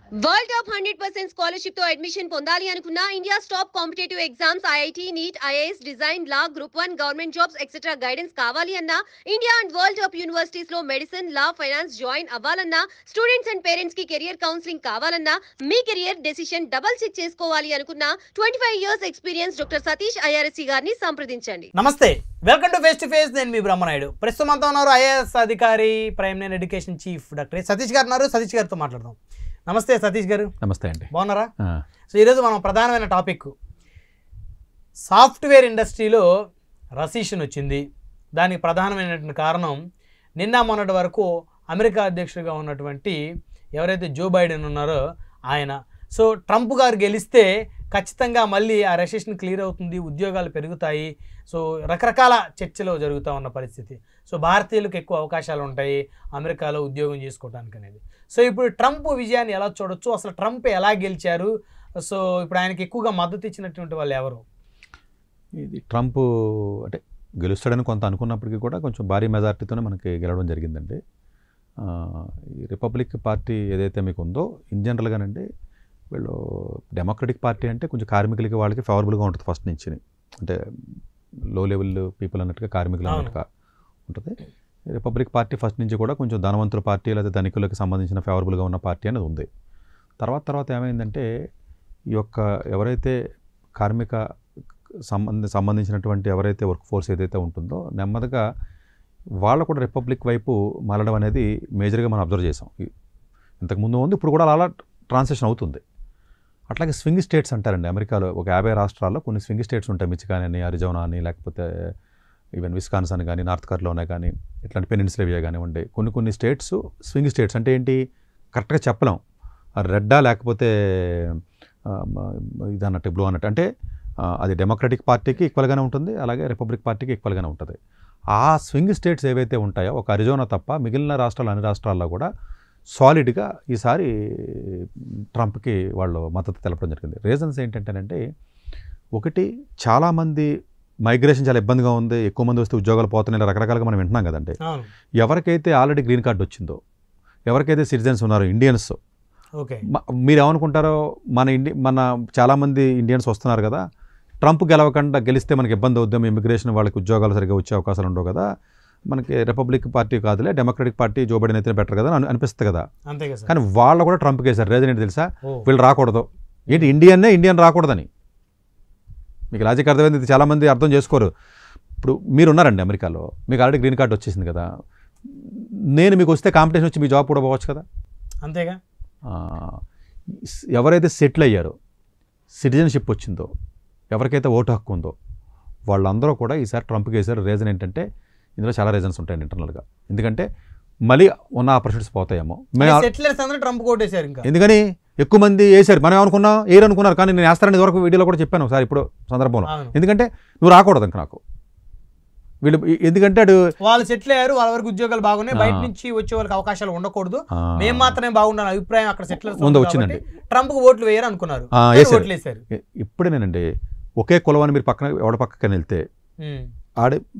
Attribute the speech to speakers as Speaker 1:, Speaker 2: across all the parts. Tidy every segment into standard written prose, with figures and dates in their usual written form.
Speaker 1: World top 100% scholarship తో admission పొందాలి అనుకున్న India's top competitive exams IIT NEET IAS design law group 1 government jobs etcetera guidance కావాలి అన్నా India and world top universities లో medicine law finance join అవ్వాలన్నా students and parents కి career counselling కావాలన్నా మీ కెరియర్ డెసిషన్ డబుల్ చెక్ చేసుకోవాలి అనుకున్న 25 years experience doctor Satish IRSC గారిని సంప్రదించండి.
Speaker 2: నమస్తే, welcome to face to face. నేను మీ బ్రహ్మనాయుడు. ప్రస్తుతం అంతా ఉన్నారు ఐఏఎస్ అధికారి, prime line education chief doctor Satish గారు ఉన్నారు. సతీష్ గారితో మాట్లాడదాం. నమస్తే సతీష్ గారు.
Speaker 3: నమస్తే అండి.
Speaker 2: బాగున్నారా? సో ఈరోజు మనం ప్రధానమైన టాపిక్, సాఫ్ట్వేర్ ఇండస్ట్రీలో రసీషన్ వచ్చింది. దానికి ప్రధానమైనటువంటి కారణం నిన్న మొన్నటి వరకు అమెరికా అధ్యక్షుడిగా ఉన్నటువంటి ఎవరైతే జో బైడెన్ ఉన్నారో ఆయన. సో ట్రంప్ గారు గెలిస్తే ఖచ్చితంగా మళ్ళీ ఆ రెసెషన్ క్లియర్ అవుతుంది, ఉద్యోగాలు పెరుగుతాయి. సో రకరకాల చర్చలు జరుగుతూ ఉన్న పరిస్థితి. సో భారతీయులకు ఎక్కువ అవకాశాలు ఉంటాయి అమెరికాలో ఉద్యోగం చేసుకోవడానికి అనేది. సో ఇప్పుడు ట్రంప్ విజయాన్ని ఎలా చూడొచ్చు, అసలు ట్రంప్ ఎలా గెలిచారు, సో ఇప్పుడు ఆయనకి ఎక్కువగా మద్దతు ఇచ్చినటువంటి వాళ్ళు ఎవరు?
Speaker 3: ఇది ట్రంప్ అంటే గెలుస్తాడని కొంత అనుకున్నప్పటికీ కూడా కొంచెం భారీ మెజార్టీతోనే మనకి గెలవడం జరిగిందండి. ఈ రిపబ్లిక్ పార్టీ ఏదైతే మీకు ఉందో ఇన్ జనరల్గానండి, వీళ్ళు డెమోక్రటిక్ పార్టీ అంటే కొంచెం కార్మికులకి వాళ్ళకి ఫేవరబుల్గా ఉంటుంది ఫస్ట్ నుంచి. అంటే లో లెవెల్ పీపుల్ అన్నట్టుగా కార్మికులు అన్నట్టుగా ఉంటుంది. రిపబ్లిక్ పార్టీ ఫస్ట్ నుంచి కూడా కొంచెం ధనవంతుల పార్టీ లేదా ధనికులకు సంబంధించిన ఫేవరబుల్గా ఉన్న పార్టీ అనేది ఉంది. తర్వాత ఏమైందంటే ఈ యొక్క ఎవరైతే కార్మిక సంబంధించినటువంటి ఎవరైతే వర్క్ ఫోర్స్ ఏదైతే ఉంటుందో నెమ్మదిగా వాళ్ళు కూడా రిపబ్లిక్ వైపు మళ్ళడం అనేది మేజర్గా మనం అబ్జర్వ్ చేసాం. ఇంతకుముందు ఉంది, ఇప్పుడు కూడా అలా ట్రాన్సిషన్ అవుతుంది. అట్లాగే స్వింగ్ స్టేట్స్ అంటారండి అమెరికాలో. ఒక 50 రాష్ట్రాల్లో కొన్ని స్వింగ్ స్టేట్స్ ఉంటాయి. మిచిగాన్ అని, అరిజోనా అని, లేకపోతే ఈవెన్ విస్కాన్సన్ కానీ, నార్త్ కరోలినా కానీ, ఇట్లాంటి పెనిన్సులా కానివ్వండి. కొన్ని స్టేట్స్ స్వింగ్ స్టేట్స్ అంటే ఏంటి కరెక్ట్గా చెప్పలేం. రెడ్డా లేకపోతే ఇది అన్నట్టు బ్లూ అన్నట్టు. అంటే అది డెమోక్రటిక్ పార్టీకి ఈక్వల్గానే ఉంటుంది, అలాగే రిపబ్లిక్ పార్టీకి ఈక్వల్గానే ఉంటుంది. ఆ స్వింగ్ స్టేట్స్ ఏవైతే ఉంటాయో ఒక అరిజోనా తప్ప మిగిలిన రాష్ట్రాలు అన్ని రాష్ట్రాల్లో కూడా సాలిడ్గా ఈసారి ట్రంప్కి వాళ్ళు మద్దతు తెలపడం జరిగింది. రీజన్స్ ఏంటంటేనంటే, ఒకటి చాలామంది మైగ్రేషన్ చాలా ఇబ్బందిగా ఉంది, ఎక్కువ మంది వస్తే ఉద్యోగాలు పోతున్నాయి, రకరకాలుగా మనం వింటున్నాం కదండి. ఎవరికైతే ఆల్రెడీ గ్రీన్ కార్డు వచ్చిందో, ఎవరికైతే సిటిజన్స్ ఉన్నారో ఇండియన్స్, మీరు ఏమనుకుంటారో మన చాలామంది ఇండియన్స్ వస్తున్నారు కదా, ట్రంప్ గెలిస్తే మనకి ఇబ్బంది అవుద్దాం, ఇమిగ్రేషన్ వాళ్ళకి ఉద్యోగాలు సరిగ్గా వచ్చే అవకాశాలు ఉండవు కదా, మనకి రిపబ్లిక్ పార్టీ కాదులే డెమోక్రటిక్ పార్టీ జో బైడెన్ అయితే బెటర్ కదా అని అనిపిస్తుంది కదా. కానీ వాళ్ళు కూడా ట్రంప్కి వేశారు. రీజన్ ఏంటి తెలుసా? వీళ్ళు రాకూడదు. ఏంటి ఇండియన్ రాకూడదని. మీకు లాజిక్ అర్థమైంది. ఇది చాలామంది అర్థం చేసుకోరు. ఇప్పుడు మీరు ఉన్నారండి అమెరికాలో, మీకు ఆల్రెడీ గ్రీన్ కార్డు వచ్చేసింది కదా, నేను మీకు వస్తే కాంపిటీషన్ వచ్చి మీ జాబ్ కూడా పోవచ్చు కదా.
Speaker 2: అంతేగా.
Speaker 3: ఎవరైతే సెటిల్ అయ్యారో, సిటిజన్షిప్ వచ్చిందో, ఎవరికైతే ఓటు హక్కు ఉందో వాళ్ళందరూ కూడా ఈసారి ట్రంప్కి వేశారు. రీజన్ ఏంటంటే, ఇందులో చాలా రీజన్స్ ఉంటాయండి ఇంటర్నల్గా. ఎందుకంటే మళ్ళీ ఉన్న ఆపర్చునిటీస్ పోతాయేమో. ఎందుకని ఎక్కువ మంది వేశారు. మనం ఏమనుకున్నాం, అనుకున్నారు, కానీ నేను వేస్తానని వరకు వీడియోలో కూడా చెప్పాను ఒకసారి ఇప్పుడు సందర్భంలో. ఎందుకంటే నువ్వు రాకూడదు ఇంక నాకు వీళ్ళు. ఎందుకంటే
Speaker 2: వాళ్ళు సెటిల్ అయ్యారు, వాళ్ళ వరకు ఉద్యోగాలు బాగున్నాయి, బయట నుంచి వచ్చే వాళ్ళకి అవకాశాలు ఉండకూడదు, మేము మాత్రమే బాగుండాలి అభిప్రాయం అక్కడ సెటిల్
Speaker 3: ముందు వచ్చిందండి.
Speaker 2: ట్రంప్ ఓట్లు వేయరు అనుకున్నారు, ఓట్లు వేశారు.
Speaker 3: ఇప్పుడేనండి ఒకే కులవాన్ని మీరు పక్కన ఎవడ పక్కన వెళ్తే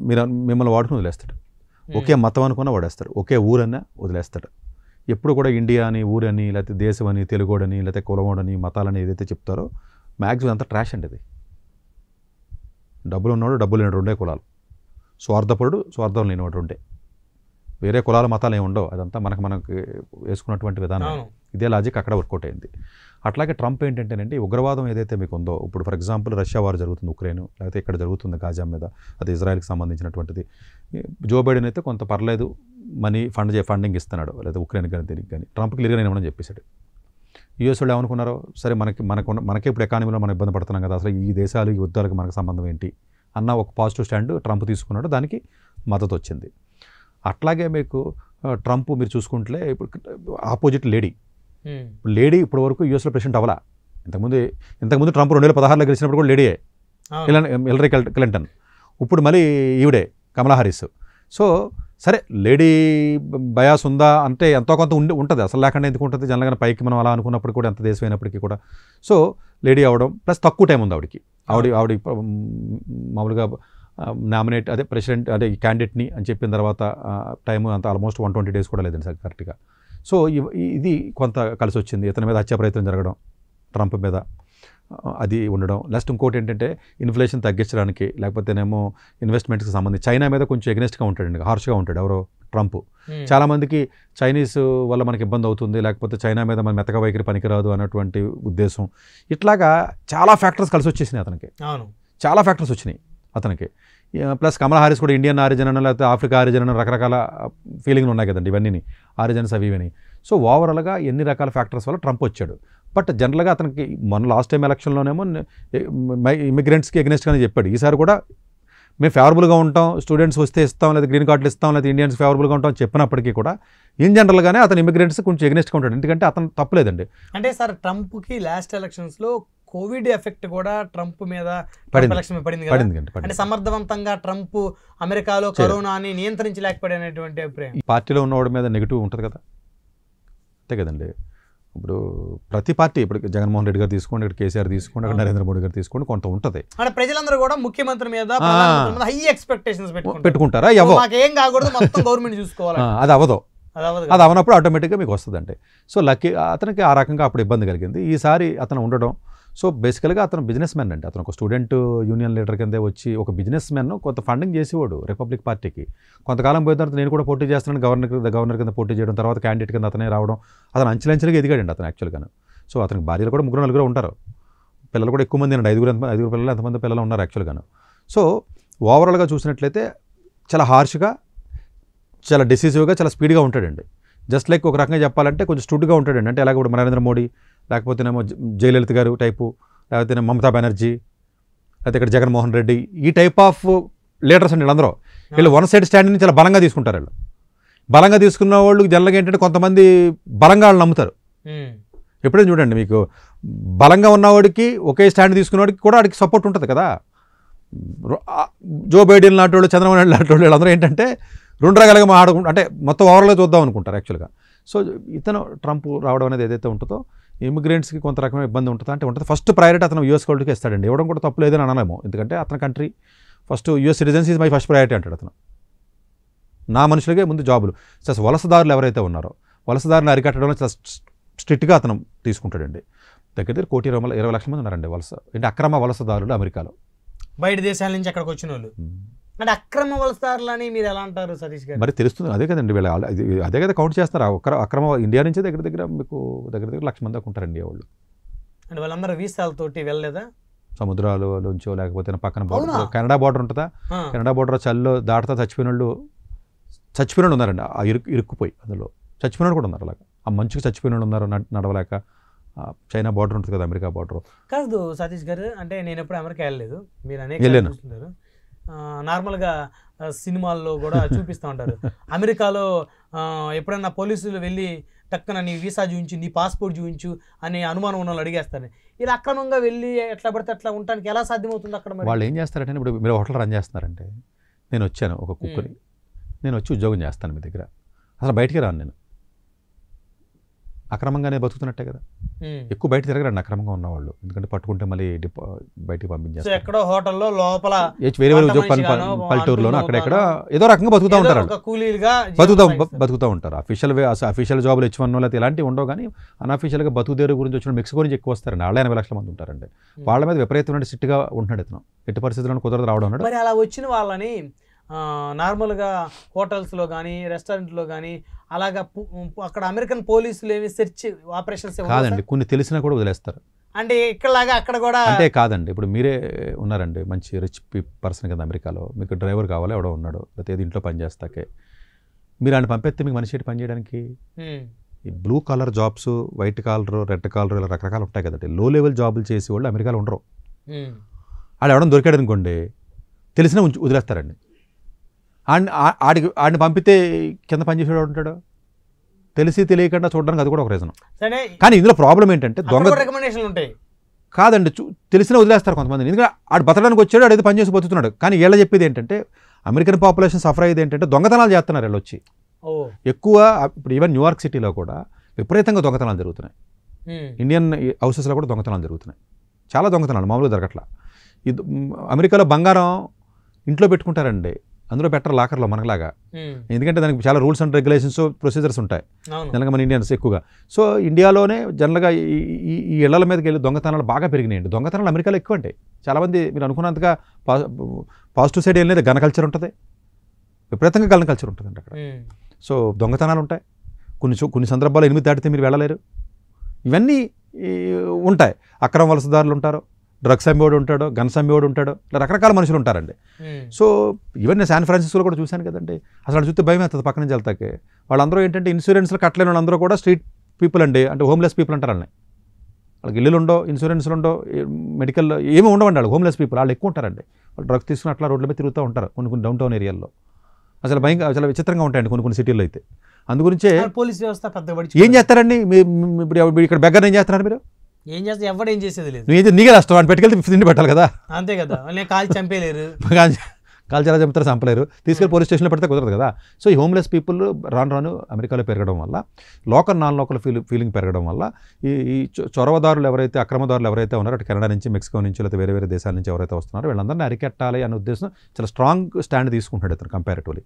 Speaker 3: మీరు మిమ్మల్ని వాడుకుని వదిలేస్తాడు. ఒకే మతం అనుకున్నా వాడేస్తాడు, ఒకే ఊరన్నా వదిలేస్తాడు. ఎప్పుడు కూడా ఇండియా అని, ఊరని, లేకపోతే దేశం అని, తెలుగోడని, లేకపోతే కులమోడని, మతాలని ఏదైతే చెప్తారో మ్యాక్సిమం అంతా ట్రాష్ అండి. అది డబ్బులు ఉన్నవాడు, డబ్బులు లేని రెండే కులాలు. స్వార్థపరుడు, స్వార్థం లేనివాడు రెండే. వేరే కులాల మతాలు ఏమి ఉండవు. అదంతా మనకి వేసుకున్నటువంటి విధానం. ఇదే లాజిక్ అక్కడ వర్కౌట్ అయింది. అట్లాగే ట్రంప్ ఏంటంటేనండి, ఉగ్రవాదం ఏదైతే మీకు ఉందో, ఇప్పుడు ఫర్ ఎగ్జాంపుల్ రష్యా వారు జరుగుతుంది ఉక్రెయిన్, లేకపోతే ఇక్కడ జరుగుతుంది గాజా మీద, అది ఇజ్రాయెల్కి సంబంధించినటువంటిది. జో బైడెన్ అయితే కొంత పర్లేదు మనీ ఫండింగ్ ఇస్తున్నాడు, లేదా ఉక్రెయిన్ కానీ దీనికి కానీ. ట్రంప్ క్లియర్గా నేను ఏమని చెప్పేశాడు. యూఎస్ వాళ్ళు ఏమనుకున్నారో, సరే మనకే ఇప్పుడు ఎకానమీలో మనం ఇబ్బంది పడుతున్నాం కదా, అసలు ఈ దేశాలు ఈ యుద్ధాలకు మనకు సంబంధం ఏంటి అన్న ఒక పాజిటివ్ స్టాండ్ ట్రంప్ తీసుకున్నాడు. దానికి మద్దతు వచ్చింది. అట్లాగే మీకు ట్రంప్ మీరు చూసుకుంటే ఇప్పుడు ఆపోజిట్ లేడీ ఇప్పటి వరకు యూఎస్లో ప్రెసిడెంట్ అవ్వాలా. ఇంతకుముందు ట్రంప్ 2016లో గెలిచినప్పుడు కూడా లేడీయే, హిల్లరీ క్లింటన్. ఇప్పుడు మళ్ళీ ఈవిడే కమలా హారిస్. సో సరే లేడీ బయాస్ ఉందా అంటే ఎంతో కొంత ఉంటుంది, అసలు లేకుండా ఎందుకు ఉంటుంది. జనరల్గా పైకి మనం అలా అనుకున్నప్పుడు కూడా ఎంత దేశం అయినప్పటికీ కూడా. సో లేడీ అవ్వడం ప్లస్ తక్కువ టైం ఉంది ఆవిడ మామూలుగా నామినేట్ ప్రెసిడెంట్ క్యాండిడేట్ని అని చెప్పిన తర్వాత టైం అంత ఆల్మోస్ట్ 120 days కూడా లేదండి సార్ కరెక్ట్గా. సో ఇది కొంత కలిసి వచ్చింది. ఇతని మీద హత్యా ప్రయత్నం జరగడం, ట్రంప్ మీద అది ఉండడం. నెక్స్ట్ ఇంకోటి ఏంటంటే ఇన్ఫ్లేషన్ తగ్గించడానికి, లేకపోతేనేమో ఇన్వెస్ట్మెంట్స్కి సంబంధించి చైనా మీద కొంచెం ఎగ్నెస్ట్గా ఉంటాడండి, హార్ష్గా ఉంటాడు ఎవరో ట్రంప్. చాలామందికి చైనీస్ వల్ల మనకి ఇబ్బంది అవుతుంది, లేకపోతే చైనా మీద మన మెత్తగా వైఖరి పనికిరాదు అన్నటువంటి ఉద్దేశం. ఇట్లాగా చాలా ఫ్యాక్టర్స్ కలిసి వచ్చేసినాయి అతనికి, చాలా ఫ్యాక్టర్స్ వచ్చినాయి అతనికి. ప్లస్ కమలా హారిస్ కూడా ఇండియన్ ఆరిజిన్ అనో లేకపోతే ఆఫ్రికా ఆరిజిన్ అనో రకరకాల ఫీలింగ్లు ఉన్నాయి కదండి ఇవన్నీ, ఆరిజిన్స్ అవి ఇవన్నీ. సో ఓవరాల్గా ఎన్ని రకాల ఫ్యాక్టర్స్ వల్ల ట్రంప్ వచ్చాడు. బట్ జనరల్గా అతనికి మొన్న లాస్ట్ టైం ఎలక్షన్లోనేమో ఇమిగ్రెంట్స్కి ఎగ్నెస్ట్గానే చెప్పాడు. ఈసారి కూడా మేము ఫేవరబుల్గా ఉంటాం, స్టూడెంట్స్ వస్తే ఇస్తాం, లేదా గ్రీన్ కార్డులు ఇస్తాం, లేదా ఇండియన్స్ ఫేవరబుల్గా ఉంటాం చెప్పినప్పటికీ కూడా ఇన్ జనరల్గానే అతను ఇమిగ్రెంట్స్ కొంచెం ఎగ్నెస్ట్గా ఉంటాడు. ఎందుకంటే అతను తప్పలేదండి.
Speaker 2: అంటే సార్ ట్రంప్కి లాస్ట్ ఎలక్షన్స్లో కోవిడ్ ఎఫెక్ట్ కూడా ట్రంప్ మీద పడింది. అంటే సమర్థవంతంగా ట్రంప్ అమెరికాలో కరోనాని నియంత్రించలేకపోయినటువంటి అభిప్రాయం.
Speaker 3: ఈ పార్టీలో ఉన్నవాడి మీద నెగిటివ్ ఉంటుంది కదా, అంతే కదండి. ఇప్పుడు ప్రతి పార్టీ, ఇప్పుడు జగన్మోహన్ రెడ్డి గారు తీసుకోండి, ఇక్కడ కేసీఆర్ తీసుకోండి, అక్కడ నరేంద్ర మోడీ గారు తీసుకోండి, కొంత ఉంటుంది.
Speaker 2: అంటే ప్రజలందరూ కూడా ముఖ్యమంత్రి మీద హై ఎక్స్పెక్టేషన్స్
Speaker 3: పెట్టుకుంటారా?
Speaker 2: ఏం కాకూడదు, మొత్తం గవర్నమెంట్ చూసుకోవాలి.
Speaker 3: అది అవ్వదు. అది అవనప్పుడు ఆటోమేటిక్గా మీకు వస్తుందండి. సో లక్కీ అతనికి ఆ రకంగా అప్పుడు ఇబ్బంది కలిగింది. ఈసారి అతను ఉండడం, సో బేసికల్గా అతను బిజినెస్ మ్యాన్ అండి. అతను ఒక స్టూడెంట్ యూనియన్ లీడర్ కిందే వచ్చి ఒక బిజినెస్ మ్యాన్ కొంత ఫండింగ్ చేసేవాడు రిపబ్లిక్ పార్టీకి. కొంతకాలం పోయిన తర్వాత నేను కూడా పోటీ చేస్తున్నాను, గవర్నర్ కింద పోటీ చేయడం, తర్వాత క్యాండిడేట్ కింద అతనే రావడం, అతను అంచెలంచెలుగా ఎదిగాడండి అతను యాక్చువల్గాను. సో అతనికి భార్యలు కూడా 3-4 ఉంటారు, పిల్లలు కూడా ఎక్కువ మంది అండి, 5 పిల్లలు ఎంతమంది పిల్లలు ఉన్నారు యాక్చువల్గాను. సో ఓవరాల్గా చూసినట్లయితే చాలా హార్ష్గా, చాలా డెసిసివ్గా, చాలా స్పీడ్గా ఉంటాడండి. జస్ట్ లైక్ ఒక రకంగా చెప్పాలంటే కొంచెం స్టూడ్గా ఉంటాడండి. అంటే ఎలాగ ఇప్పుడు నరేంద్ర మోడీ, లేకపోతేనేమో జయలలిత గారు టైపు, లేకపోతే మమతా బెనర్జీ, లేకపోతే ఇక్కడ జగన్మోహన్ రెడ్డి, ఈ టైప్ ఆఫ్ లీడర్స్ అండి వీళ్ళందరూ. వీళ్ళు వన్ సైడ్ స్టాండ్ని చాలా బలంగా తీసుకుంటారు. వీళ్ళు బలంగా తీసుకున్న వాళ్ళు జనరల్గా ఏంటంటే కొంతమంది బలంగా వాళ్ళు నమ్ముతారు. ఎప్పుడైనా చూడండి, మీకు బలంగా ఉన్నవాడికి ఒకే స్టాండ్ తీసుకున్నవాడికి కూడా వాడికి సపోర్ట్ ఉంటుంది కదా. జో బైడెన్ లాంటి వాళ్ళు, చంద్రబాబు నాయుడు లాంటి వాళ్ళు, వీళ్ళందరూ ఏంటంటే 2 రకాలుగా మాట్లాడుకుంటారు, అంటే మొత్తం ఓవరాల్గా చూద్దాం అనుకుంటారు యాక్చువల్గా. సో ఇతను ట్రంప్ రావడం అనేది ఏదైతే ఉంటుందో ఇమిగ్రెంట్స్కి కొంత రకమైన ఇబ్బంది ఉంటుందా అంటే ఉంటుంది. ఫస్ట్ ప్రయారిటీ అతను యూఎస్ వాళ్ళకి ఇస్తాడండి, ఇవ్వడం కూడా తప్పు లేదని అనలేము. ఎందుకంటే అతని country first US citizens is my first priority అంటాడు అతను. నా మనుషులకే ముందు జాబులు. సో వలసదారులు ఎవరైతే ఉన్నారో వలసదారులు అరికట్టడంలో స్ట్రిక్ట్గా అతను తీసుకుంటాడండి. దగ్గర 1,20 లక్షల మంది ఉన్నారండి వలస, అంటే అక్రమ వలసదారులు అమెరికాలో,
Speaker 2: బయట దేశాల నుంచి అక్కడికి వచ్చిన వాళ్ళు. అంటే అక్రమ వలసదారులు అని మీరు ఎలా అంటారు సతీష్ గారు?
Speaker 3: మరి తెలుస్తుంది, అదే కదండి వీళ్ళు, అదే కదా కౌంట్ చేస్తారు. అక్రమ ఇండియా నుంచి దగ్గర మీకు దగ్గర 1,00,000 మంది దాకా ఉంటారండి వాళ్ళు.
Speaker 2: అంటే వాళ్ళందరూ వీసాలతోటి వెళ్ళలేదా?
Speaker 3: సముద్రాల నుంచో, లేకపోతే పక్కన కెనడా బార్డర్ ఉంటుందా, కెనడా బార్డర్ చల్లో దాటుతా చచ్చిపోయిన వాళ్ళు ఉన్నారండి. ఆ ఇరుక్కుపోయి అందులో చచ్చిపోయిన వాళ్ళు కూడా ఉన్నారు. అలాగా ఆ మంచుకు చచ్చిపోయిన వాళ్ళు ఉన్నారు, నడవలేక. చైనా బార్డర్ ఉంటుంది కదా, అమెరికా బార్డర్.
Speaker 2: కాదు సతీష్ గారు, అంటే నేను ఎప్పుడు అమెరికా వెళ్ళలేదు, మీరు అనేక చూస్తున్నారు. నార్మల్గా సినిమాల్లో కూడా చూపిస్తూ ఉంటారు. అమెరికాలో ఎప్పుడన్నా పోలీసులు వెళ్ళి టక్కున నీ వీసా చూపించు, నీ పాస్పోర్ట్ చూపించు అని అనుమానం ఉన్న వాళ్ళు అడిగేస్తారు. ఇలా అక్రమంగా వెళ్ళి ఎట్లా పడితే అట్లా ఉండడానికి ఎలా సాధ్యమవుతుంది అక్కడ?
Speaker 3: వాళ్ళు ఏం చేస్తారంటే, ఇప్పుడు మీరు హోటల్ రన్ చేస్తున్నారంటే, నేను వచ్చాను ఒక కుక్కని, నేను వచ్చి ఉద్యోగం చేస్తాను మీ దగ్గర, అసలు బయటికి రాను నేను, అక్రమంగానే బతుకుతున్నట్టే కదా. ఎక్కువ బయట తిరగరండి అక్రమంగా ఉన్నవాళ్ళు, ఎందుకంటే పట్టుకుంటే మళ్ళీ బయటికి పంపించేస్తారు.
Speaker 2: ఎక్కడో హోటల్లో లోపల
Speaker 3: వేరే ఉద్యోగ పల్లెటూరులోనూ అక్కడెక్కడ ఏదో రకంగా బతుకుతూ ఉంటారు, బతుకుతూ ఉంటారు. అఫీషియల్ జాబులు H1 లేకపోతే ఇలాంటివి ఉండవు, కానీ అన్అఫీషియల్గా బతుకుదేరు గురించి వచ్చిన మెక్సికో నుంచి ఎక్కువ వస్తారండి. 80 లక్షల మంది ఉంటారండి. వాళ్ళ మీద విపరీతమైన సిట్గా ఉంటున్నాడు ఇతను, ఎట్టి పరిస్థితుల్లో కుదరదు రావడం అన్నాడు.
Speaker 2: మరి అలా వచ్చిన వాళ్ళని నార్మల్గా హోటల్స్లో కానీ రెస్టారెంట్లో కానీ అలాగా అక్కడ అమెరికన్ పోలీసులు ఏమి సెర్చ్ ఆపరేషన్స్
Speaker 3: కాదండి, కొన్ని తెలిసినా కూడా వదిలేస్తారు.
Speaker 2: అంటే ఇక్కడలాగా అక్కడ కూడా
Speaker 3: అంటే కాదండి. ఇప్పుడు మీరే ఉన్నారండి మంచి రిచ్ పర్సన్ కదా అమెరికాలో, మీకు డ్రైవర్ కావాలి ఎవడో ఉన్నాడు, లేకపోతే ఏది ఇంట్లో పని చేస్తాకే, మీరు ఆయన పంపిస్తే మీకు మనిషి పని చేయడానికి ఈ blue collar jobs, white collar, red collar, ఇలా రకరకాలు ఉంటాయి కదండి. లో లెవెల్ జాబులు చేసే వాళ్ళు అమెరికాలో ఉండరు. ఆడు ఎవడో దొరికాడు అనుకోండి, తెలిసినా వదిలేస్తారండి. ఆడిని పంపితే కింద పనిచేసేవాడు ఉంటాడు, తెలిసి తెలియకుండా చూడడానికి అది కూడా ఒక రీజన్. కానీ ఇందులో ప్రాబ్లం ఏంటంటే దొంగ
Speaker 2: రికమెండేషన్లు ఉంటాయి
Speaker 3: కాదండి, తెలిసినా వదిలేస్తారు కొంతమంది. ఎందుకంటే ఆడు బతకడానికి వచ్చాడు, ఆడైతే పని చేసి బతుకుతున్నాడు. కానీ వీళ్ళ చెప్పేది ఏంటంటే, అమెరికన్ పాపులేషన్ సఫర్ అయ్యేది ఏంటంటే దొంగతనాలు చేస్తున్నారు వీళ్ళు వచ్చి ఎక్కువ. ఇప్పుడు ఈవెన్ న్యూయార్క్ సిటీలో కూడా విపరీతంగా దొంగతనాలు జరుగుతున్నాయి. ఇండియన్ హౌసెస్లో కూడా దొంగతనాలు జరుగుతున్నాయి, చాలా దొంగతనాలు మామూలుగా జరగట్లా. అమెరికాలో బంగారం ఇంట్లో పెట్టుకుంటారండి, అందులో పెట్టరు లాకర్లో మనలాగా. ఎందుకంటే దానికి చాలా రూల్స్ అండ్ రెగ్యులేషన్స్ ప్రొసీజర్స్ ఉంటాయి జనరల్గా మన ఇండియన్స్ ఎక్కువగా. సో ఇండియాలోనే జనరల్గా ఈ ఇళ్ల మీదకి వెళ్ళి దొంగతనాలు బాగా పెరిగినాయండి. దొంగతనాలు అమెరికాలో ఎక్కువ ఉంటాయి. చాలామంది మీరు అనుకున్నంతగా పాజిటివ్ సైడ్ వెళ్ళేది గన్ కల్చర్ ఉంటుంది, విపరీతంగా గన్ కల్చర్ ఉంటుందండి అక్కడ. సో దొంగతనాలు ఉంటాయి, కొన్ని సందర్భాల్లో 8 దాటితే మీరు వెళ్ళలేరు, ఇవన్నీ ఉంటాయి. అక్రమ వలసదారులు ఉంటారు, డ్రగ్స్ అమ్మేవాడు ఉంటాడు, గన్స్ అమ్మేవాడు ఉంటాడు, ఇలా రకరకాల మనుషులు ఉంటారండి. సో ఈవెన్ నేను శాన్ ఫ్రాన్సిస్కోలో కూడా చూశాను కదండి, అసలు చూస్తే భయం అవుతుంది పక్క నుంచి వెళ్తాకే. వాళ్ళందరూ ఏంటంటే ఇన్సూరెన్స్లు కట్టలేని వాళ్ళందరూ కూడా స్ట్రీట్ పీపుల్ అండి, అంటే హోమ్లెస్ పీపుల్ అంటారు వాళ్ళని. వాళ్ళకి ఇల్లులు ఉండవు, ఇన్సూరెన్స్లు ఉండవు, మెడికల్ ఏమీ ఉండవండి. వాళ్ళు హోమ్లెస్ పీపుల్, వాళ్ళు ఎక్కువ ఉంటారండి. వాళ్ళు డ్రగ్స్ తీసుకుని అట్లా రోడ్ల మీద తిరుగుతూ ఉంటారు కొన్ని డౌన్ టౌన్ ఏరియాల్లో. అసలు భయంగా చాలా విచిత్రంగా ఉంటాయండి కొన్ని సిటీల్లో అయితే. అందుగురించే
Speaker 2: పోలీస్ వ్యవస్థ పెద్దగా
Speaker 3: ఏం చేస్తారండి ఇప్పుడు ఇక్కడ బెగ్గర ఏం చేస్తున్నారు మీరు?
Speaker 2: ఏం చేస్తే ఎవరు ఏం చేసేది లేదు.
Speaker 3: నువ్వు నీకే రాస్తావు, వాడిని పెట్టుకెళ్తే తిండి పెట్టాలి కదా.
Speaker 2: అంతే కదా, కాల్ చంపేలేరు,
Speaker 3: కాల్చారా చంపుతారు, చంపలేరు, తీసుకెళ్ళి పోలీస్ స్టేషన్లో పెడితే కుదరదు కదా. సో ఈ హోమ్లెస్ పీపుల్ రాను అమెరికాలో పెరగడం వల్ల, లోకల్ నాన్ లోకల్ ఫీలింగ్ పెరగడం వల్ల ఈ చొరవదారులు ఎవరైతే, అక్రమదారులు ఎవరైతే ఉన్నారో, అటు కెనడా నుంచి, మెక్సికో నుంచి, లేకపోతే వేరే దేశాల నుంచి ఎవరైతే వస్తున్నారో వీళ్ళందరినీ అరికెట్టాలి అనే ఉద్దేశం చాలా స్ట్రాంగ్ స్టాండ్ తీసుకుంటాడు ఇతను కంపారిటివ్లీ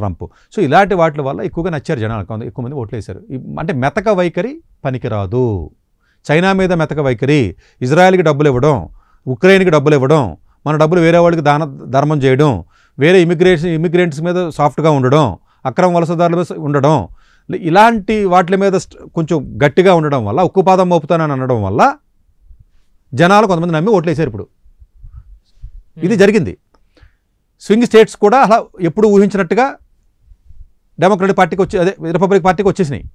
Speaker 3: ట్రంప్. సో ఇలాంటి వాటి వల్ల ఎక్కువగా నచ్చారు జనాలు, ఎక్కువ మంది ఓట్లు వేశారు. అంటే మెతక వైఖరి పనికిరాదు. చైనా మీద మెతక వైఖరి, ఇజ్రాయెల్కి డబ్బులు ఇవ్వడం, ఉక్రెయిన్కి డబ్బులు ఇవ్వడం, మన డబ్బులు వేరే వాళ్ళకి ధర్మం చేయడం, వేరే ఇమిగ్రెంట్స్ మీద సాఫ్ట్గా ఉండడం, అక్రమ వలసదారుల మీద ఉండడం, ఇలాంటి వాటి మీద కొంచెం గట్టిగా ఉండడం వల్ల, ఉక్కుపాదం మోపుతానని అనడం వల్ల జనాలు కొంతమంది నమ్మి ఓట్లేసారు. ఇప్పుడు ఇది జరిగింది. స్వింగ్ స్టేట్స్ కూడా అలా ఎప్పుడు ఊహించినట్టుగా డెమోక్రటిక్ పార్టీకి రిపబ్లిక్ పార్టీకి వచ్చేసినాయి.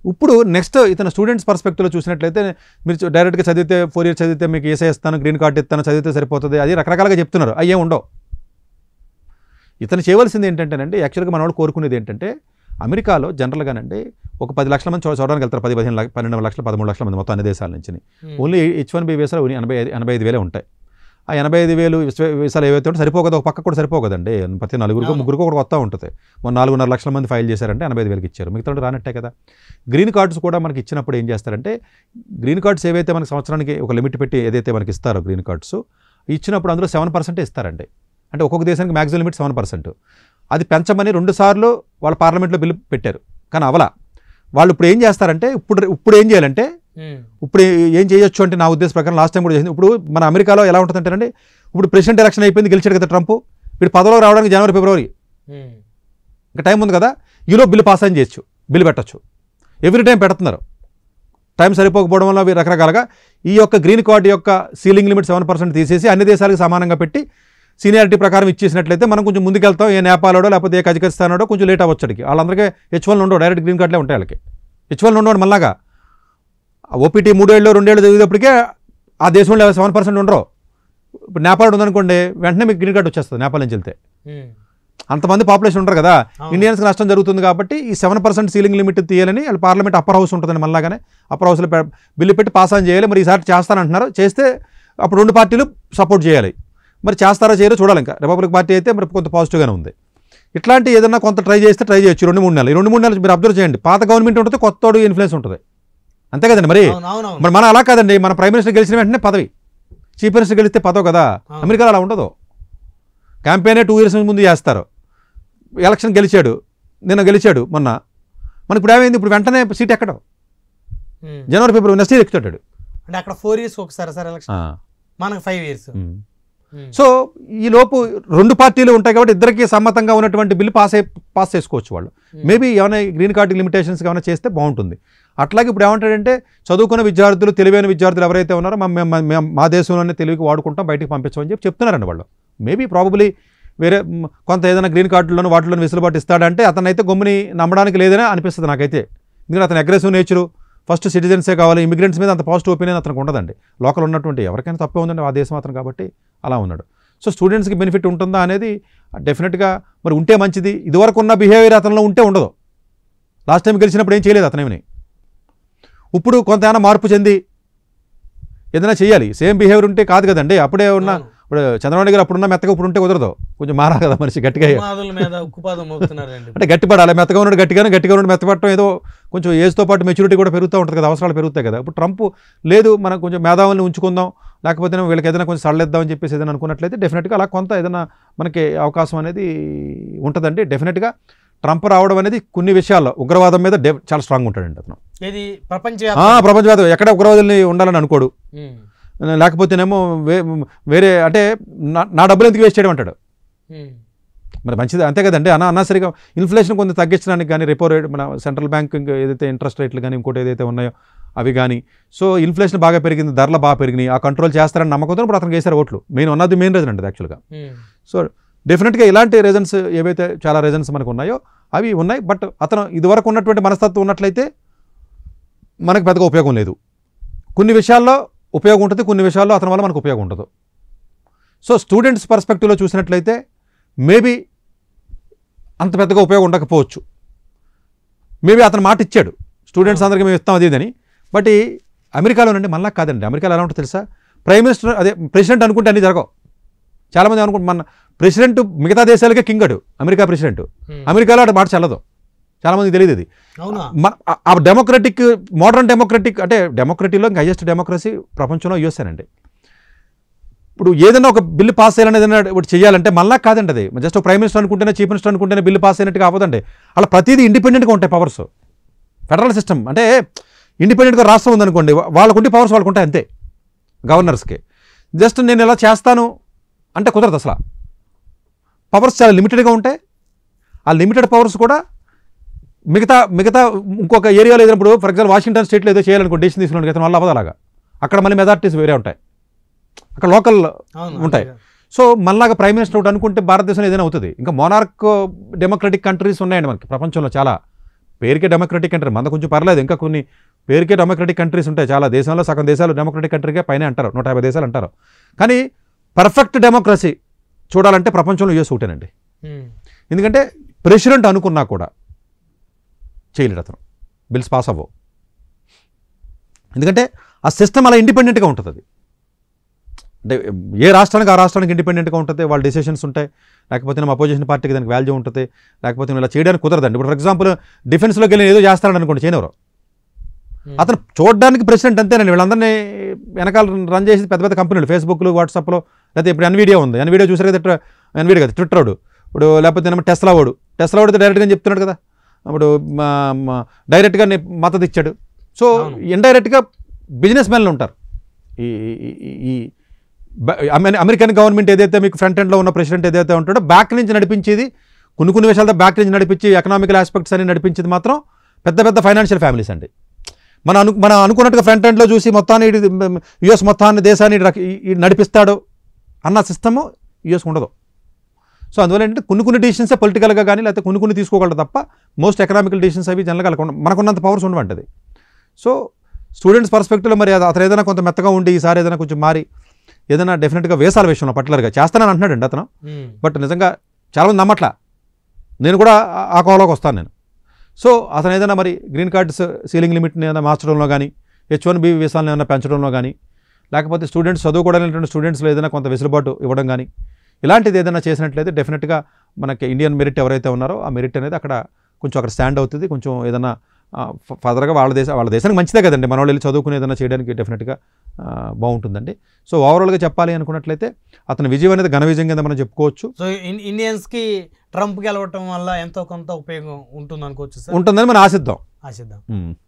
Speaker 3: ఇప్పుడు నెక్స్ట్ ఇతను స్టూడెంట్స్ పర్స్పెక్టివ్లో చూసినట్లయితే, మీరు డైరెక్ట్గా చదివితే 4 years చదివితే మీకు ఏసే ఇస్తాను, గ్రీన్ కార్డు ఇస్తాను, చదివితే సరిపోతుంది, అది రకరకాలుగా చెప్తున్నారు. అయ్యే ఉండవు. ఇతను చేయవలసింది ఏంటంటేనండి, యాక్చువల్గా మన వాళ్ళు కోరుకునేది ఏంటంటే, అమెరికాలో జనరల్గానండి ఒక 10 లక్షల మంది చూడడానికి వెళ్తారు, 12 లక్షలు 13 లక్షల మంది మొత్తం అన్ని దేశాల నుంచి. ఓన్లీ H1B వీసాలు 85,000 ఉంటాయి. ఆ 85,000 వీసాలు ఏవైతే ఉంటే సరిపోకదా, ఒక పక్క కూడా సరిపోకదండి. ప్రతి 4-3 ఒకటి వస్తూ ఉంటుంది. 4.5 లక్షల మంది ఫైల్ చేశారంటే 85,000 ఇచ్చారు, మిగతా రానట్టే కదా. గ్రీన్ కార్డ్స్ కూడా మనకి ఇచ్చినప్పుడు ఏం చేస్తారంటే, గ్రీన్ కార్డ్స్ ఏవైతే మనకి సంవత్సరానికి ఒక లిమిట్ పెట్టి ఏదైతే మనకి ఇస్తారో గ్రీన్ కార్డ్స్ ఇచ్చినప్పుడు అందులో 7% ఇస్తారండి. అంటే ఒక్కొక్క దేశానికి మ్యాక్సిమం లిమిట్ 7%. అది పెంచమని 2 సార్లు వాళ్ళ పార్లమెంట్లో బిల్లు పెట్టారు, కానీ అవలా. వాళ్ళు ఇప్పుడు ఏం చేస్తారంటే, ఇప్పుడు ఏం చేయాలంటే, ఇప్పుడు ఏం చేయొచ్చు అంటే నా ఉద్దేశం ప్రకారం లాస్ట్ టైం కూడా చేసింది. ఇప్పుడు మన అమెరికాలో ఎలా ఉంటుందంటేనండి, ఇప్పుడు ప్రెసిడెంట్ ఎలక్షన్ అయిపోయింది, గెలిచాడు కదా ట్రంప్, వీడు పదవిలో రావడానికి జనవరి ఫిబ్రవరి ఇంకా టైం ఉంది కదా, ఈలో బిల్లు పాస్ అని చేయొచ్చు, బిల్లు పెట్టచ్చు. ఎవ్రీ టైం పెడుతున్నారు. టైం సరిపోకపోవడం వల్ల రకరకాలుగా ఈ యొక్క గ్రీన్ కార్డు యొక్క సీలింగ్ లిమిట్ 7% తీసేసి అన్ని దేశాలకు సమానంగా పెట్టి సీనియారిటీ ప్రకారం ఇచ్చేసినట్లయితే మనం కొంచెం ముందుకెళ్తాం. ఏ నేపాలోడో లేకపోతే ఏ కజకిస్తానోడో కొంచెం లేట్ అవ్వచ్చడికి, వాళ్ళందరికీ H1 ఉండవు, డైరెక్ట్ గ్రీన్ కార్డులే ఉంటాయి వాళ్ళకి. H1 ఉండవు మళ్ళాగా ఓపీటీ 3 ఏళ్ళు 2 ఏళ్ళు చదివేటప్పటికే ఆ దేశంలో 7% ఉండరు. ఇప్పుడు నేపాల్ ఉందనుకోండి, వెంటనే మీకు గ్రీన్ కార్డు వచ్చేస్తుంది నేపాల్ నుంచి వెళ్తే. అంతమంది పాపులేషన్ ఉంటారు కదా, ఇండియన్స్కి నష్టం జరుగుతుంది. కాబట్టి ఈ 7% సీలింగ్ లిమిట్ తీయాలని వాళ్ళు పార్లమెంట్ అప్పర్ హౌస్ ఉంటుందని మళ్ళాగానే అప్పర్ హౌస్లో బిల్లు పెట్టి పాస్ ఆన్ చేయాలి. మరి ఈసారి చేస్తానంటున్నారు, చేస్తే అప్పుడు 2 పార్టీలు సపోర్ట్ చేయాలి. మరి చేస్తారో చేయరో చూడాలి. ఇంకా రిపబ్లిక్ పార్టీ అయితే మరి కొంత పాజిటివ్గానే ఉంది. ఇట్లాంటి ఏదన్నా కొంత ట్రై చేస్తే ట్రై చేయొచ్చు 2-3 నెలలు. ఈ 2-3 నెలలు మీరు అబ్జర్వ్ చేయండి, పాత గవర్నమెంట్ ఉంటుంది, కొత్తోడు ఇన్ఫ్లుయెన్స్ ఉంటుంది, అంతే కదండి. మరి మనం అలా కాదండి, మన ప్రైమ్ మినిస్టర్ గెలిచిన వెంటనే పదవి, చీఫ్ మినిస్టర్ గెలిస్తే పదవి కదా. అమెరికాలో అలా ఉండదు. క్యాంపెయినే 2 years ముందు చేస్తారు. ఎలక్షన్ గెలిచాడు, నిన్న గెలిచాడు మొన్న, మనకి ఇప్పుడు ఏమైంది, ఇప్పుడు వెంటనే సీట్ ఎక్కడం, జనవరి ఫిబ్రవరి నెక్స్ట్ ఇయర్ ఎక్కుతాడు.
Speaker 2: అంటే అక్కడ 4 years ఒకసారి సార్ ఎలక్షన్, మనకు 5 years.
Speaker 3: సో ఈ లోపు 2 పార్టీలు ఉంటాయి కాబట్టి ఇద్దరికి సమ్మతంగా ఉన్నటువంటి బిల్లు పాస్ చేసుకోవచ్చు వాళ్ళు. మేబీ ఏమైనా గ్రీన్ కార్డు లిమిటేషన్స్ ఏమైనా చేస్తే బాగుంటుంది. అట్లాగే ఇప్పుడు ఏమంటాడంటే, చదువుకున్న విద్యార్థులు, తెలివైన విద్యార్థులు ఎవరైతే ఉన్నారో మా దేశంలోనే తెలివికి వాడుకుంటాం, బయటికి పంపించమని చెప్తున్నారండి వాళ్ళు. మేబీ ప్రాబబ్లీ వేరే కొంత ఏదైనా గ్రీన్ కార్డులను వాటిలోని వెసులుబాటు ఇస్తాడంటే అతనైతే గమ్ముని నమ్మడానికి లేదని అనిపిస్తుంది నాకైతే. ఎందుకంటే అతను అగ్రెసివ్ నేచరు, ఫస్ట్ సిటిజన్సే కావాలి, ఇమిగ్రెంట్స్ మీద అంత పాజిటివ్ ఒపీనియన్ అతనికి ఉండదండి. లోకల్ ఉన్నటువంటి ఎవరికైనా తప్పే ఉందండి, ఆ దేశం అతను కాబట్టి అలా ఉన్నాడు. సో స్టూడెంట్స్కి బెనిఫిట్ ఉంటుందా అనేది డెఫినెట్గా మరి ఉంటే మంచిది. ఇదివరకు ఉన్న బిహేవియర్ అతనిలో ఉంటే ఉండదు. లాస్ట్ టైం గెలిచినప్పుడు ఏం చేయలేదు అతనేమి. ఇప్పుడు కొంత ఏమైనా మార్పు చెంది ఏదైనా చేయాలి. సేమ్ బిహేవియర్ ఉంటే కాదు కదండి. అప్పుడే ఉన్న ఇప్పుడు చంద్రబాబు గారు అప్పుడున్న మెత్తగా ఇప్పుడు ఉంటే కుదరదు, కొంచెం మారాలి కదా మనిషి గట్టిగా. అంటే గట్టిపడాలి, మెత్తగా ఉన్నాడు గట్టిగా ఉన్నాడు మెత్తపడటం ఏదో కొంచెం ఏజ్తో పాటు మెచ్యూరిటీ కూడా పెరుగుతూ ఉంటుంది కదా, అవసరాలు పెరుగుతాయి కదా. ఇప్పుడు ట్రంప్ లేదు, మనం కొంచెం మేధావుల్ని ఉంచుకుందాం, లేకపోతే వీళ్ళకి ఏదైనా కొంచెం సడలేద్దామని చెప్పేసి ఏదైనా అనుకున్నట్లయితే డెఫినెట్గా అలా కొంత ఏదైనా మనకి అవకాశం అనేది ఉంటుందండి. డెఫినెట్గా ట్రంప్ రావడం అనేది కొన్ని విషయాల్లో ఉగ్రవాదం మీద చాలా స్ట్రాంగ్ ఉంటాడండి అతను.
Speaker 2: ఇది
Speaker 3: ప్రపంచవ్యాప్తం ఎక్కడ ఉగ్రవాదుల్ని ఉండాలని అనుకోడు. లేకపోతేనేమో వేరే అంటే నా డబ్బులు ఎందుకు వేస్ట్ చేయడం అంటాడు. మరి మంచిది అంతే కదండి. అన్నసరిగా ఇన్ఫ్లేషన్ కొంచెం తగ్గించడానికి కానీ రెపో రేట్ మన సెంట్రల్ బ్యాంక్ ఏదైతే ఇంట్రెస్ట్ రేట్లు కానీ ఇంకోటి ఏదైతే ఉన్నాయో అవి కానీ, సో ఇన్ఫ్లేషన్ బాగా పెరిగింది, ధరలు బాగా పెరిగినాయి, ఆ కంట్రోల్ చేస్తారని నమ్మకంతో ఇప్పుడు అతనికి వేసారు ఓట్లు. మెయిన్ రీజన్ అండి యాక్చువల్గా. సో డెఫినెట్గా ఇలాంటి రీజన్స్ ఏవైతే చాలా రీజన్స్ మనకు ఉన్నాయో అవి ఉన్నాయి. బట్ అతను ఇదివరకు ఉన్నటువంటి మనస్తత్వం ఉన్నట్లయితే మనకు పెద్దగా ఉపయోగం లేదు. కొన్ని విషయాల్లో ఉపయోగం ఉంటుంది, కొన్ని విషయాల్లో అతని వల్ల మనకు ఉపయోగం ఉండదు. సో స్టూడెంట్స్ పర్స్పెక్టివ్లో చూసినట్లయితే మేబీ అంత పెద్దగా ఉపయోగం ఉండకపోవచ్చు. మేబీ అతను మాట ఇచ్చాడు స్టూడెంట్స్ అందరికీ మేము ఇస్తాం అది ఇదని. బట్ అమెరికాలోనండి మళ్ళా కాదండి. అమెరికాలో ఎలా ఉంటుందో తెలుసా, ప్రైమ్ మినిస్టర్ ప్రెసిడెంట్ అనుకుంటే అన్నీ జరగవు. చాలామంది అనుకుంటే మన ప్రెసిడెంట్ మిగతా దేశాలకే కింగడు అమెరికా ప్రెసిడెంట్. అమెరికాలో అటు మాట చెల్లదు, చాలామందికి తెలియదు ఇది. ఆ డెమోక్రటిక్ మోడర్న్ డెమోక్రటిక్ అంటే డెమోక్రటీలో ఇంకా హైయెస్ట్ డెమోక్రసీ ప్రపంచంలో యూఎస్ఏనండి. ఇప్పుడు ఏదైనా ఒక బిల్లు పాస్ చేయాలని ఏదైనా ఇప్పుడు చేయాలంటే మళ్ళా కాదండి. అది జస్ట్ ప్రైమ్ మినిస్టర్ అనుకుంటేనే చీఫ్ మినిస్టర్ అనుకుంటేనే బిల్లు పాస్ అయినట్టుగా అవ్వదండి. అలా ప్రతిదీ ఇండిపెండెంట్గా ఉంటాయి పవర్స్. ఫెడరల్ సిస్టమ్ అంటే ఇండిపెండెంట్గా రాష్ట్రం ఉందనుకోండి, వాళ్ళకుంటే పవర్స్ వాళ్ళకు ఉంటాయి అంతే. గవర్నర్స్కి జస్ట్ నేను ఇలా చేస్తాను అంటే కుదరదు అసలు. పవర్స్ చాలా లిమిటెడ్గా ఉంటాయి. ఆ లిమిటెడ్ పవర్స్ కూడా మిగతా ఇంకొక ఏరియాలో ఏదైనప్పుడు ఫర్ ఎగ్జాంపుల్ వాషింగ్టన్ స్టేట్లో ఏదో చేయాలనుకో డెసిషన్ తీసుకున్నాను కదా, వల్ల అవ్వదు అలాగా. అక్కడ మళ్ళీ మెజారిటీస్ వేరే ఉంటాయి, అక్కడ లోకల్ ఉంటాయి. సో మళ్ళాగా ప్రైమ్ మినిస్టర్ ఒకటి అనుకుంటే భారతదేశంలో ఏదైనా అవుతుంది. ఇంకా మోనార్క్ డెమోక్రటిక్ కంట్రీస్ ఉన్నాయండి మనకి ప్రపంచంలో చాలా. పేరుకే డెమోక్రటిక్ కంట్రీ, మన కొంచెం పర్లేదు. ఇంకా కొన్ని పేరుకే డెమోక్రటిక్ కంట్రీస్ ఉంటాయి చాలా. దేశంలో సగం దేశాలు డెమోక్రటిక్ కంట్రీకే పైన అంటారు, 150 దేశాలు అంటారు. కానీ పర్ఫెక్ట్ డెమోక్రసీ చూడాలంటే ప్రపంచంలో యూఎస్ ఒకటేనండి. ఎందుకంటే ప్రెసిడెంట్ అనుకున్నా కూడా చేయలేడు అతను, బిల్స్ పాస్ అవ్వవు. ఎందుకంటే ఆ సిస్టమ్ అలా ఇండిపెండెంట్గా ఉంటుంది. అది అంటే ఏ రాష్ట్రానికి ఆ రాష్ట్రానికి ఇండిపెండెంట్గా ఉంటుంది, వాళ్ళ డెసిషన్స్ ఉంటాయి. లేకపోతే ನಮ್ಮ అపోజిషన్ పార్టీకి దానికి వాల్యూ ఉంటుంది. లేకపోతే ఇలా చేయడానికి కుదరదండి. ఇప్పుడు ఫర్ ఎగ్జాంపుల్ డిఫెన్స్లోకి వెళ్ళి ఏదో చేస్తారని అనుకోండి, చేయనవరు. అతను చూడడానికి ప్రెసిడెంట్ అంతేనండి. వీళ్ళందరినీ వెనకాల రన్ చేసి పెద్ద పెద్ద కంపెనీలు, ఫేస్బుక్లు, వాట్సాప్లో, లేకపోతే ఇప్పుడు ఎన్వీడియా ఉంది, ఎన్వీడియా చూసారు కదా, ఎన్వీడియా కదా ట్విట్టర్ వాడు ఇప్పుడు, లేకపోతే టెస్లా వాడు అయితే డైరెక్ట్గా చెప్తున్నాడు కదా, ఇప్పుడు డైరెక్ట్గా మద్దతు ఇచ్చాడు. సో ఇండైరెక్ట్గా బిజినెస్ మ్యాన్లు ఉంటారు. ఈ అమెరికన్ గవర్నమెంట్ ఏదైతే మీకు ఫ్రంట్ ఎండ్లో ఉన్న ప్రెసిడెంట్ ఏదైతే ఉంటాడో బ్యాక్ నుంచి నడిపించేది, కొన్ని విషయాలతో బ్యాక్ నుంచి నడిపించి ఎకనామికల్ ఆస్పెక్ట్స్ అని నడిపించేది మాత్రం పెద్ద ఫైనాన్షియల్ ఫ్యామిలీస్ అండి. మనం అనుకున్నట్టుగా ఫ్రంట్ ఎండ్లో చూసి మొత్తాన్ని యుఎస్ మొత్తాన్ని దేశాన్ని నడిపిస్తాడు అన్న సిస్టము యుఎస్ ఉండదు. సో అందువల్ల ఏంటంటే కొన్ని డిసిషన్సే పొలిటికల్గా కానీ లేకపోతే కొన్ని తీసుకోగలరు తప్ప మోస్ట్ ఎకనామికల్ డిసిషన్స్ అవి జనరల్గా మనకున్నంత పవర్స్ ఉండవంటది. సో స్టూడెంట్స్ పర్స్పెక్టివ్లో మరి అతను ఏదైనా కొంత మెత్తగా ఉండి ఈసారి ఏదైనా కొంచెం మారి ఏదైనా డెఫినెట్గా వేసాల విషయంలో పర్టికులర్గా చేస్తానని అంటున్నాడండి అతను. బట్ నిజంగా చాలామంది నమ్మట్లా. నేను కూడా ఆ కోవలోకి వస్తాను నేను. సో అతను ఏదైనా మరి గ్రీన్ కార్డ్స్ సీలింగ్ లిమిట్ని ఏదైనా మార్చడంలో కానీ, H1B వీసాలను ఏదైనా పెంచడంలో కానీ, లేకపోతే స్టూడెంట్స్ చదువుకోవడానికి స్టూడెంట్స్లో ఏదైనా కొంత వెసులుబాటు ఇవ్వడం కానీ, ఇలాంటిది ఏదైనా చేసినట్లయితే డెఫినెట్గా మనకి ఇండియన్ మెరిట్ ఎవరైతే ఉన్నారో ఆ మెరిట్ అనేది అక్కడ స్టాండ్ అవుతుంది. కొంచెం ఏదైనా ఫర్దర్గా వాళ్ళ దేశానికి మంచిదే కదండి, మన వాళ్ళు వెళ్ళి చదువుకుని ఏదైనా చేయడానికి డెఫినెట్గా బాగుంటుందండి. సో ఓవరాల్గా చెప్పాలి అనుకున్నట్లయితే అతని విజయం అనేది ఘన విజయం కింద మనం చెప్పుకోవచ్చు.
Speaker 2: సో ఇండియన్స్కి ట్రంప్ గెలవటం వల్ల ఎంతో కొంత ఉపయోగం ఉంటుంది అనుకోవచ్చు సార్.
Speaker 3: ఉంటుందని మనం ఆశిద్దాం.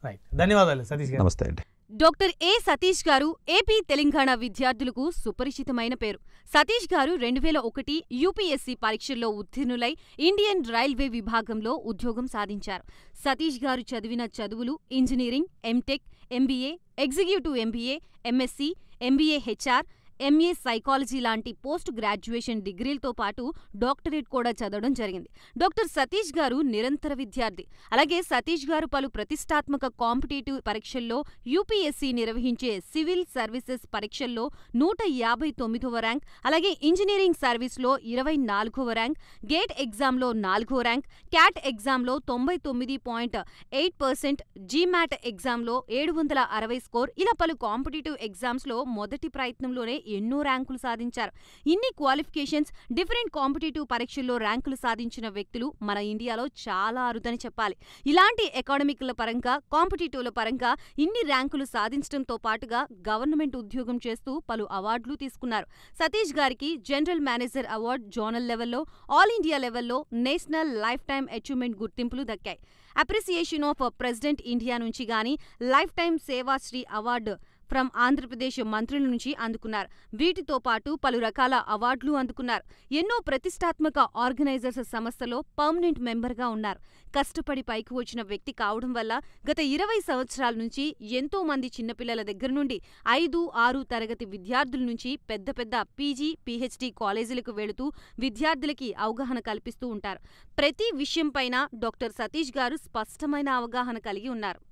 Speaker 2: రైట్, ధన్యవాదాలు సతీష్ గారు.
Speaker 3: నమస్తే అండి.
Speaker 4: డాక్టర్ ఏ సతీష్ గారు ఏపీ తెలంగాణ విద్యార్థులకు సుపరిచితమైన పేరు. సతీష్ గారు 2001 యూపీఎస్సీ పరీక్షల్లో ఉత్తీర్ణులై ఇండియన్ రైల్వే విభాగంలో ఉద్యోగం సాధించారు. సతీష్ గారు చదివిన చదువులు engineering, M Tech, MBA, executive MBA, MSc, MBA HR, MA psychology లాంటి పోస్ట్ గ్రాడ్యుయేషన్ డిగ్రీలతో పాటు డాక్టరేట్ కూడా చదవడం జరిగింది. డాక్టర్ సతీష్ గారు నిరంతర విద్యార్థి. అలాగే సతీష్ గారు పలు ప్రతిష్టాత్మక కాంపిటేటివ్ పరీక్షల్లో యూపీఎస్సీ నిర్వహించే సివిల్ సర్వీసెస్ పరీక్షల్లో 159వ ర్యాంక్, అలాగే ఇంజనీరింగ్ సర్వీస్లో 24వ ర్యాంక్, గేట్ ఎగ్జామ్లో 4వ ర్యాంక్, క్యాట్ ఎగ్జామ్లో 99.8%, జీమాట్ ఎగ్జామ్లో 760 స్కోర్, ఇలా పలు కాంపిటేటివ్ ఎగ్జామ్స్లో మొదటి ప్రయత్నంలోనే ఎన్నో ర్యాంకులు సాధించారు. ఇన్ని క్వాలిఫికేషన్స్, డిఫరెంట్ కాంపిటేటివ్ పరీక్షల్లో ర్యాంకులు సాధించిన వ్యక్తులు మన ఇండియాలో చాలా అరుదని చెప్పాలి. ఇలాంటి అకాడమిక్ల పరంగా, కాంపిటేటివ్ల పరంగా ఇన్ని ర్యాంకులు సాధించడంతో పాటుగా గవర్నమెంట్ ఉద్యోగం చేస్తూ పలు అవార్డులు తీసుకున్నారు. సతీష్ గారికి జనరల్ మేనేజర్ అవార్డు జోనల్ లెవెల్లో, ఆల్ ఇండియా లెవెల్లో నేషనల్ లైఫ్ టైమ్ అచీవ్మెంట్ గుర్తింపులు దక్కాయి. అప్రిసియేషన్ ఆఫ్ ప్రెసిడెంట్ ఇండియా నుంచి గాని life time Sevashri award from Andhra Pradesh మంత్రుల నుంచి అందుకున్నారు. వీటితో పాటు పలు రకాల అవార్డులు అందుకున్నారు. ఎన్నో ప్రతిష్టాత్మక ఆర్గనైజర్స్ సంస్థలో పర్మనెంట్ మెంబర్గా ఉన్నారు. కష్టపడి పైకి వచ్చిన వ్యక్తి కావడం వల్ల గత 20 సంవత్సరాల నుంచి ఎంతో మంది చిన్నపిల్లల దగ్గర నుండి 5, 6 తరగతి విద్యార్థుల నుంచి పెద్ద పెద్ద పీజీ, పీహెచ్డీ కాలేజీలకు వెళుతూ విద్యార్థులకి అవగాహన కల్పిస్తూ ఉంటారు. ప్రతి విషయంపైన డాక్టర్ సతీష్ గారు స్పష్టమైన అవగాహన కలిగి ఉన్నారు.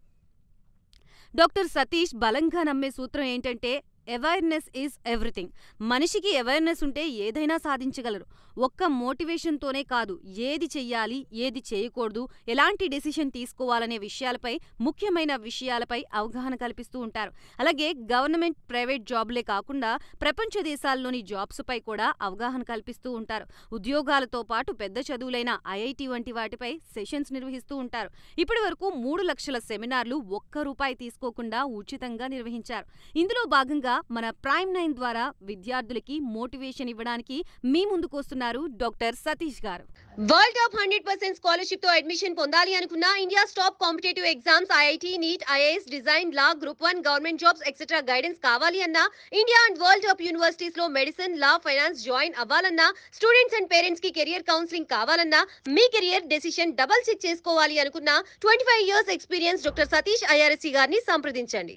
Speaker 4: డాక్టర్ సతీష్ బలంగా నమ్మే సూత్రం ఏంటంటే అవేర్నెస్ ఈజ్ ఎవ్రీథింగ్. మనిషికి అవేర్నెస్ ఉంటే ఏదైనా సాధించగలరు. ఒక్క మోటివేషన్తోనే కాదు, ఏది చెయ్యాలి, ఏది చేయకూడదు, ఎలాంటి డెసిషన్ తీసుకోవాలనే విషయాలపై, ముఖ్యమైన విషయాలపై అవగాహన కల్పిస్తూ ఉంటారు. అలాగే గవర్నమెంట్, ప్రైవేట్ జాబ్లే కాకుండా ప్రపంచ దేశాల్లోని జాబ్స్పై కూడా అవగాహన కల్పిస్తూ ఉంటారు. ఉద్యోగాలతో పాటు పెద్ద చదువులైన ఐఐటి వంటి వాటిపై సెషన్స్ నిర్వహిస్తూ ఉంటారు. ఇప్పటి వరకు 3 లక్షల సెమినార్లు ₹1 తీసుకోకుండా ఉచితంగా నిర్వహించారు. ఇందులో భాగంగా మన ప్రైమ్ 9 ద్వారా విద్యార్థులకి మోటివేషన్ ఇవ్వడానికి మీ ముందుకు వస్తున్నారు డాక్టర్ సతీష్ గారు.
Speaker 1: వరల్డ్ టాప్ 100% స్కాలర్షిప్ తో అడ్మిషన్ పొందాలి అనుకున్న India top competitive exams IIT, NEET, IAS, design, law, group 1, government jobs etcetera guidance కావాలి అన్నా, India and world top universities లో మెడిసిన్, లా, ఫైనాన్స్ జాయిన్ అవ్వాలన్నా, స్టూడెంట్స్ అండ్ పేరెంట్స్ కి career counselling కావాలన్నా, మీ కెరియర్ డెసిషన్ డబుల్ చెక్ చేసుకోవాలి అనుకున్న 25 years experience doctor Satish IRSC గారిని సంప్రదించండి.